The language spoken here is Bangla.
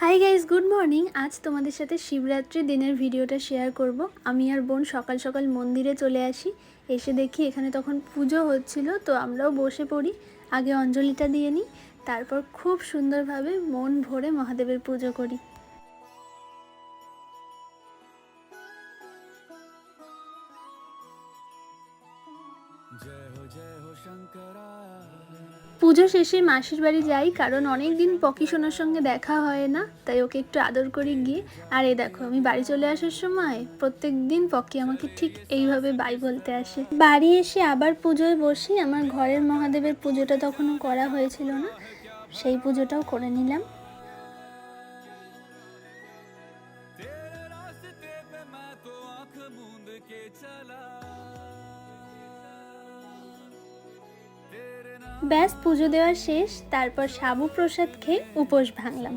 Hi guys, good morning. আজ তোমাদের সাথে শিবরাত্রি দিনের ভিডিওটা শেয়ার করব। আমি আর বোন সকাল সকাল মন্দিরে চলে আসি। এসে দেখি এখানে তখন পুজো হচ্ছিল, তো আমরাও বসে পড়ি। আগে অঞ্জলিটা দিয়ে নিই, তারপর খুব সুন্দরভাবে মন ভরে মহাদেবের পুজো করি। পুজো শেষে মাসির বাড়ি যাই, কারণ অনেক দিন পকি সোনার সঙ্গে দেখা হয় না, তাই ওকে একটু আদর করি গিয়ে। আর এই দেখো, আমি বাড়ি চলে আসার সময় প্রত্যেক দিন পকি আমাকে ঠিক এইভাবে বাই বলতে আসে। বাড়ি এসে আবার পুজোয় বসি। আমার ঘরের মহাদেবের পুজোটা তখনও করা হয়েছিল না, সেই পুজোটাও করে নিলাম। ব্যাস, পুজো দেওয়া শেষ। তারপর সাবু প্রসাদ খেয়ে উপোস ভাঙলাম।